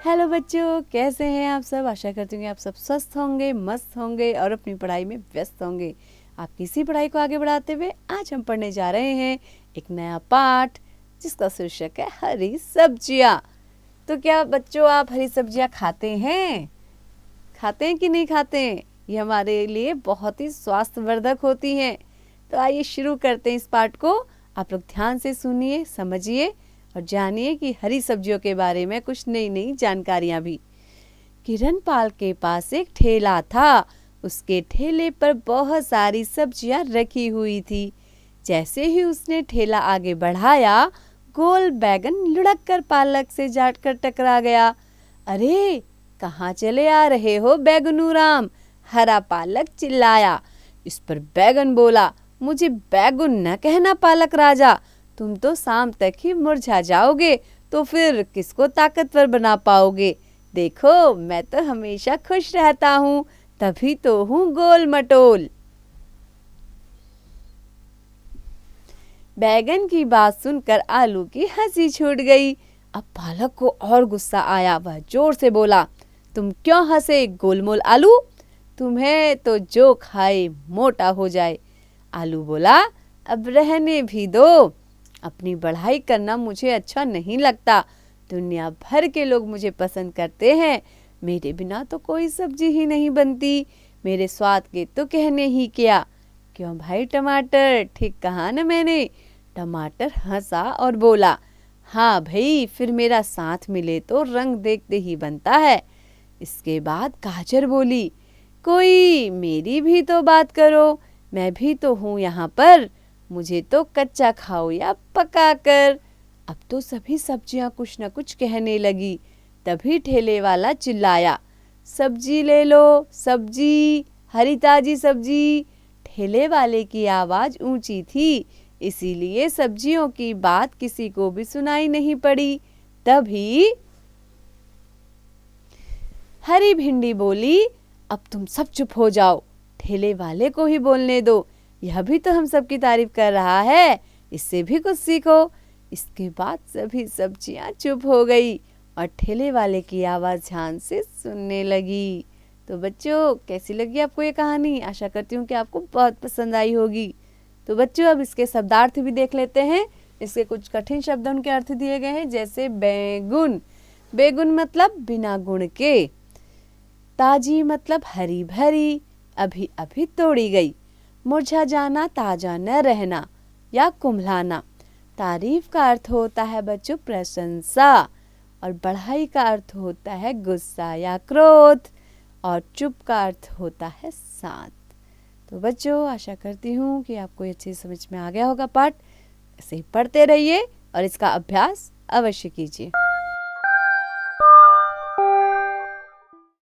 Hello बच्चों, कैसे हैं आप सब। आशा करती हूँ कि आप सब स्वस्थ होंगे, मस्त होंगे और अपनी पढ़ाई में व्यस्त होंगे। आपकी इसी पढ़ाई को आगे बढ़ाते हुए आज हम पढ़ने जा रहे हैं एक नया पाठ जिसका शीर्षक है हरी सब्जियाँ। तो क्या बच्चों आप हरी सब्जियाँ खाते हैं कि नहीं खाते हैं? ये हमारे लिए बहुत ही स्वास्थ्यवर्धक होती हैं। तो आइए शुरू करते हैं इस पाठ को। आप लोग ध्यान से सुनिए, समझिए और जानिए कि हरी सब्जियों के बारे में कुछ नई नई जानकारियां भी। किरणपाल के पास एक ठेला था। उसके ठेले पर बहुत सारी सब्जियां रखी हुई थी। जैसे ही उसने ठेला आगे बढ़ाया, गोल बैगन लुढ़क कर पालक से जाकर टकरा गया। अरे, कहाँ चले आ रहे हो बैगनू राम? हरा पालक चिल्लाया। इस पर बैगन बोला, मुझे बैगन न कहना पालक राजा, तुम तो शाम तक ही मुरझा जाओगे, तो फिर किसको ताकतवर बना पाओगे? देखो, मैं तो हमेशा खुश रहता हूँ, तभी तो हूँ गोल मटोल। बैगन की बात सुनकर आलू की हंसी छूट गई। अब पालक को और गुस्सा आया। वह जोर से बोला, तुम क्यों हंसे गोलमोल आलू? तुम्हें तो जो खाए मोटा हो जाए। आलू बोला, अब रहने भी दो, अपनी बढ़ाई करना मुझे अच्छा नहीं लगता। दुनिया भर के लोग मुझे पसंद करते हैं, मेरे बिना तो कोई सब्जी ही नहीं बनती। मेरे स्वाद के तो कहने ही क्या। क्यों भाई टमाटर, ठीक कहा न मैंने? टमाटर हंसा और बोला, हाँ भाई, फिर मेरा साथ मिले तो रंग देखते ही बनता है। इसके बाद गाजर बोली, कोई मेरी भी तो बात करो, मैं भी तो हूँ यहाँ पर, मुझे तो कच्चा खाओ या पका कर। अब तो सभी सब्जियां कुछ न कुछ कहने लगी। तभी ठेले वाला चिल्लाया, सब्जी ले लो, सब्जी, हरी ताजी सब्जी। ठेले वाले की आवाज ऊंची थी, इसीलिए सब्जियों की बात किसी को भी सुनाई नहीं पड़ी। तभी हरी भिंडी बोली, अब तुम सब चुप हो जाओ, ठेले वाले को ही बोलने दो, यह भी तो हम सबकी तारीफ कर रहा है, इससे भी कुछ सीखो। इसके बाद सभी सब्जियां चुप हो गई और ठेले वाले की आवाज़ ध्यान से सुनने लगी। तो बच्चों, कैसी लगी आपको ये कहानी? आशा करती हूँ कि आपको बहुत पसंद आई होगी। तो बच्चों, अब इसके शब्दार्थ भी देख लेते हैं। इसके कुछ कठिन शब्दों के अर्थ दिए गए हैं, जैसे बैगुन। बैगुन मतलब बिना गुण के। ताजी मतलब हरी भरी, अभी अभी तोड़ी गई। मुरझा जाना, ताजा न रहना या कुम्हलाना। तारीफ का अर्थ होता है बच्चों प्रशंसा, और बढ़ाई का अर्थ होता है गुस्सा या क्रोध, और चुप का अर्थ होता है शांत। तो बच्चों, आशा करती हूँ कि आपको ये अच्छे समझ में आ गया होगा पाठ। ऐसे ही पढ़ते रहिए और इसका अभ्यास अवश्य कीजिए।